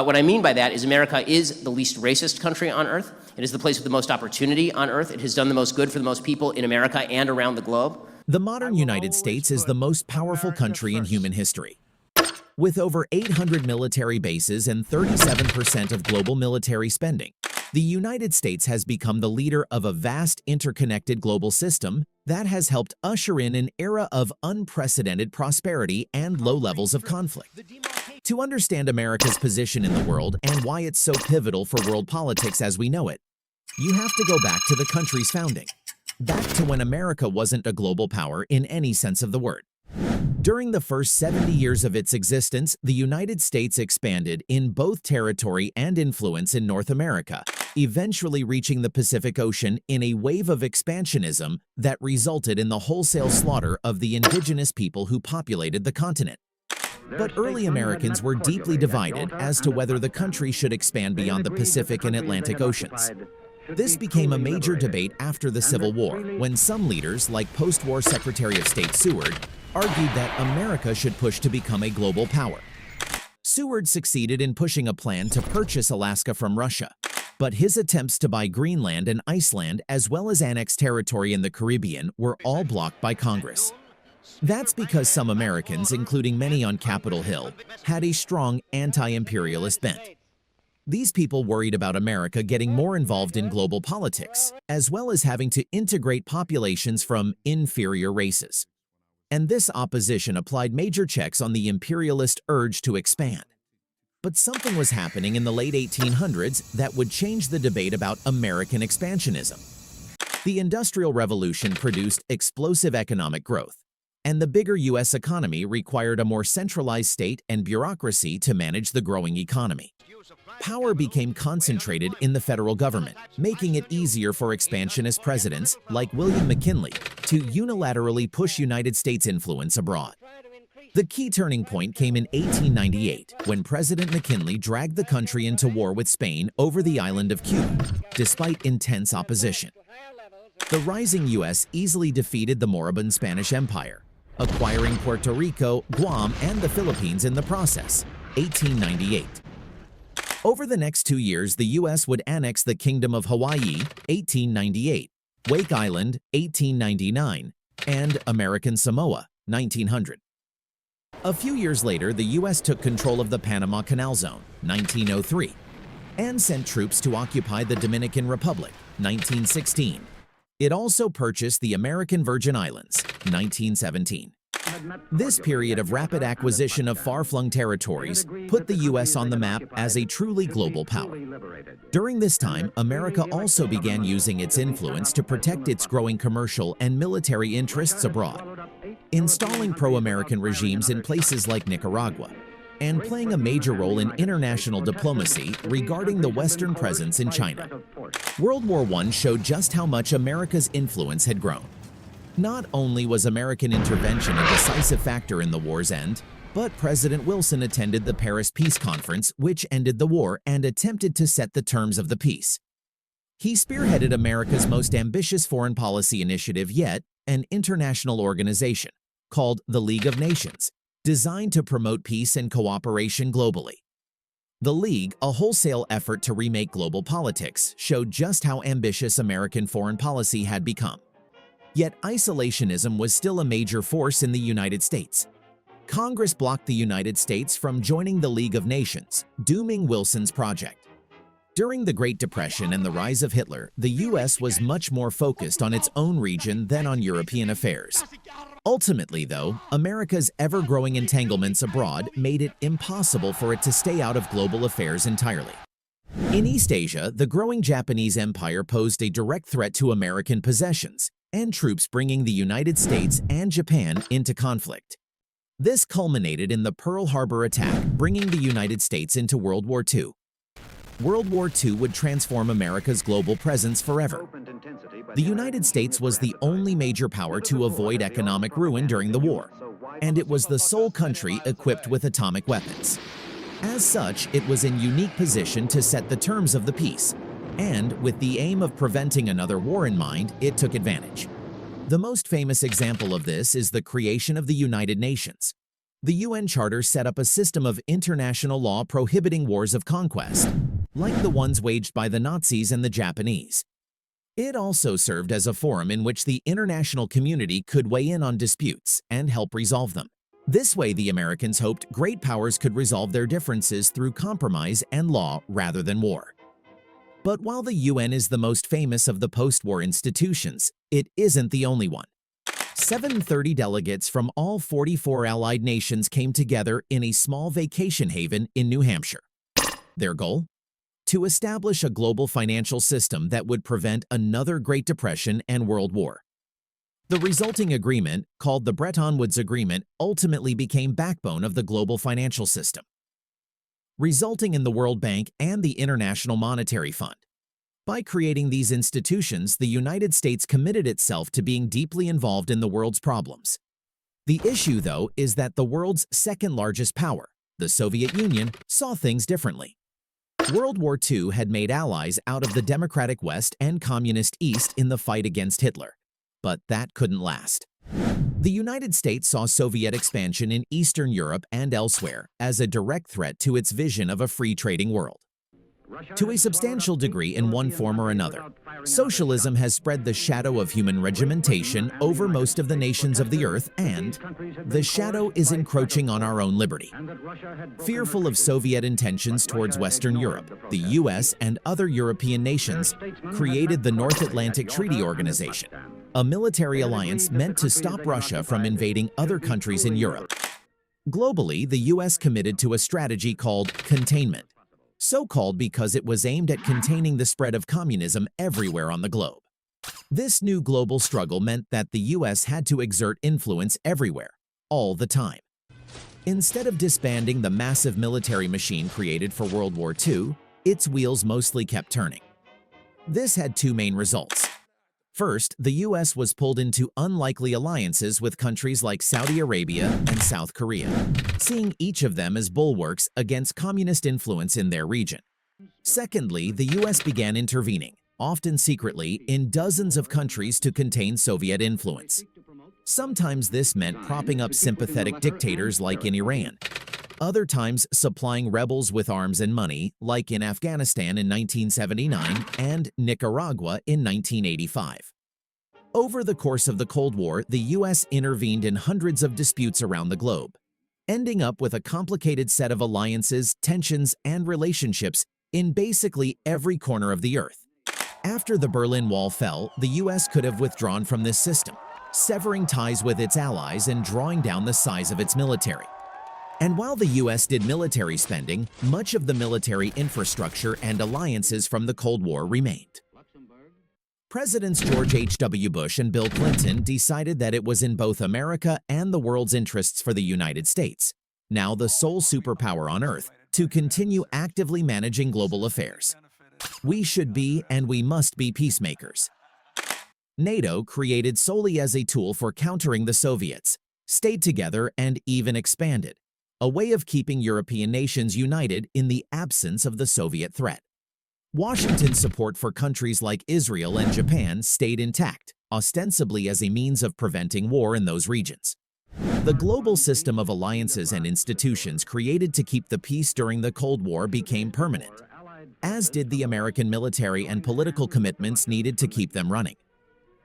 What I mean by that is America is the least racist country on earth. It is the place with the most opportunity on earth. It has done the most good for the most people in America and around the globe. The modern United States is the most powerful country in human history. With over 800 military bases and 37% of global military spending, the United States has become the leader of a vast interconnected global system that has helped usher in an era of unprecedented prosperity and low levels of conflict. To understand America's position in the world and why it's so pivotal for world politics as we know it, you have to go back to the country's founding, back to when America wasn't a global power in any sense of the word. During the first 70 years of its existence, the United States expanded in both territory and influence in North America, eventually reaching the Pacific Ocean in a wave of expansionism that resulted in the wholesale slaughter of the indigenous people who populated the continent. But early Americans were deeply divided as to whether the country should expand beyond the Pacific and Atlantic Oceans. This became a major debate after the Civil War, when some leaders, like post-war Secretary of State Seward, argued that America should push to become a global power. Seward succeeded in pushing a plan to purchase Alaska from Russia, but his attempts to buy Greenland and Iceland, as well as annex territory in the Caribbean, were all blocked by Congress. That's because some Americans, including many on Capitol Hill, had a strong anti-imperialist bent. These people worried about America getting more involved in global politics, as well as having to integrate populations from inferior races. And this opposition applied major checks on the imperialist urge to expand. But something was happening in the late 1800s that would change the debate about American expansionism. The Industrial Revolution produced explosive economic growth, and the bigger U.S. economy required a more centralized state and bureaucracy to manage the growing economy. Power became concentrated in the federal government, making it easier for expansionist presidents like William McKinley to unilaterally push United States influence abroad. The key turning point came in 1898, when President McKinley dragged the country into war with Spain over the island of Cuba, despite intense opposition. The rising U.S. easily defeated the moribund Spanish Empire, acquiring Puerto Rico, Guam, and the Philippines in the process, 1898. Over the next 2 years, the U.S. would annex the Kingdom of Hawaii, 1898, Wake Island, 1899, and American Samoa, 1900. A few years later, the U.S. took control of the Panama Canal Zone, 1903, and sent troops to occupy the Dominican Republic, 1916. It also purchased the American Virgin Islands, 1917. This period of rapid acquisition of far-flung territories put the U.S. on the map as a truly global power. During this time, America also began using its influence to protect its growing commercial and military interests abroad, installing pro-American regimes in places like Nicaragua, and playing a major role in international diplomacy regarding the Western presence in China. World War I showed just how much America's influence had grown. Not only was American intervention a decisive factor in the war's end, but President Wilson attended the Paris Peace Conference, which ended the war and attempted to set the terms of the peace. He spearheaded America's most ambitious foreign policy initiative yet, an international organization called the League of Nations, designed to promote peace and cooperation globally. The League, a wholesale effort to remake global politics, showed just how ambitious American foreign policy had become. Yet isolationism was still a major force in the United States. Congress blocked the United States from joining the League of Nations, dooming Wilson's project. During the Great Depression and the rise of Hitler, the U.S. was much more focused on its own region than on European affairs. Ultimately, though, America's ever-growing entanglements abroad made it impossible for it to stay out of global affairs entirely. In East Asia, the growing Japanese Empire posed a direct threat to American possessions and troops, bringing the United States and Japan into conflict. This culminated in the Pearl Harbor attack, bringing the United States into World War II. World War II would transform America's global presence forever. The United States was the only major power to avoid economic ruin during the war, and it was the sole country equipped with atomic weapons. As such, it was in unique position to set the terms of the peace, and with the aim of preventing another war in mind, it took advantage. The most famous example of this is the creation of the United Nations. The UN Charter set up a system of international law prohibiting wars of conquest, like the ones waged by the Nazis and the Japanese. It also served as a forum in which the international community could weigh in on disputes and help resolve them. This way, the Americans hoped great powers could resolve their differences through compromise and law rather than war. But while the UN is the most famous of the post-war institutions, it isn't the only one. 730 delegates from all 44 allied nations came together in a small vacation haven in New Hampshire. Their goal? To establish a global financial system that would prevent another Great Depression and World War. The resulting agreement, called the Bretton Woods Agreement, ultimately became backbone of the global financial system, resulting in the World Bank and the International Monetary Fund. By creating these institutions, the United States committed itself to being deeply involved in the world's problems. The issue, though, is that the world's second-largest power, the Soviet Union, saw things differently. World War II had made allies out of the democratic West and communist East in the fight against Hitler. But that couldn't last. The United States saw Soviet expansion in Eastern Europe and elsewhere as a direct threat to its vision of a free trading world. To a substantial degree in one form or another, socialism has spread the shadow of human regimentation over most of the nations of the earth, and the shadow is encroaching on our own liberty. Fearful of Soviet intentions towards Western Europe, the US and other European nations created the North Atlantic Treaty Organization, a military alliance meant to stop Russia from invading other countries in Europe. Globally, the US committed to a strategy called containment, so called because it was aimed at containing the spread of communism everywhere on the globe. This new global struggle meant that the US had to exert influence everywhere, all the time. Instead of disbanding the massive military machine created for World War II, its wheels mostly kept turning. This had two main results. First, the US was pulled into unlikely alliances with countries like Saudi Arabia and South Korea, seeing each of them as bulwarks against communist influence in their region. Secondly, the US began intervening, often secretly, in dozens of countries to contain Soviet influence. Sometimes this meant propping up sympathetic dictators like in Iran. Other times, supplying rebels with arms and money, like in Afghanistan in 1979 and Nicaragua in 1985. Over the course of the Cold War, the US intervened in hundreds of disputes around the globe, ending up with a complicated set of alliances, tensions, and relationships in basically every corner of the earth. After the Berlin Wall fell, the US could have withdrawn from this system, severing ties with its allies and drawing down the size of its military. And while the US did military spending, much of the military infrastructure and alliances from the Cold War remained. Presidents George H.W. Bush and Bill Clinton decided that it was in both America and the world's interests for the United States, now the sole superpower on Earth, to continue actively managing global affairs. We should be and we must be peacemakers. NATO, created solely as a tool for countering the Soviets, stayed together and even expanded, a way of keeping European nations united in the absence of the Soviet threat. Washington's support for countries like Israel and Japan stayed intact, ostensibly as a means of preventing war in those regions. The global system of alliances and institutions created to keep the peace during the Cold War became permanent, as did the American military and political commitments needed to keep them running.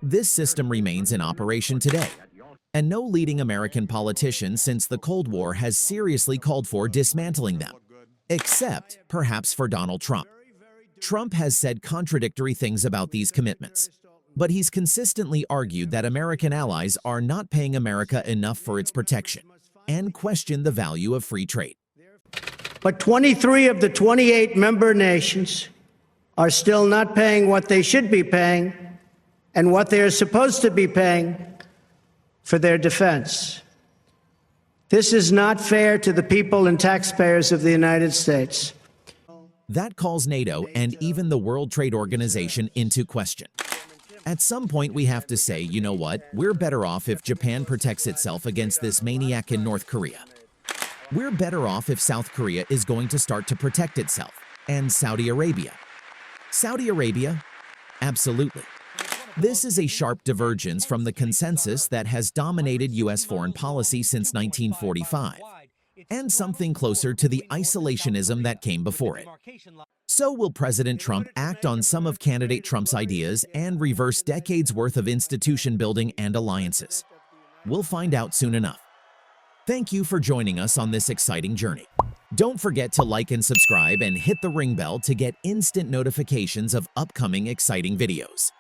This system remains in operation today, and no leading American politician since the Cold War has seriously called for dismantling them, except perhaps for Donald Trump. Trump has said contradictory things about these commitments, but he's consistently argued that American allies are not paying America enough for its protection and questioned the value of free trade. But 23 of the 28 member nations are still not paying what they should be paying and what they are supposed to be paying for their defense. This is not fair to the people and taxpayers of the United States. That calls NATO and even the World Trade Organization into question. At some point, we have to say, you know what, we're better off if Japan protects itself against this maniac in North Korea. We're better off if South Korea is going to start to protect itself, and Saudi Arabia. Saudi Arabia? Absolutely. This is a sharp divergence from the consensus that has dominated U.S. foreign policy since 1945, and something closer to the isolationism that came before it. So will President Trump act on some of candidate Trump's ideas and reverse decades' worth of institution building and alliances? We'll find out soon enough. Thank you for joining us on this exciting journey. Don't forget to like and subscribe and hit the ring bell to get instant notifications of upcoming exciting videos.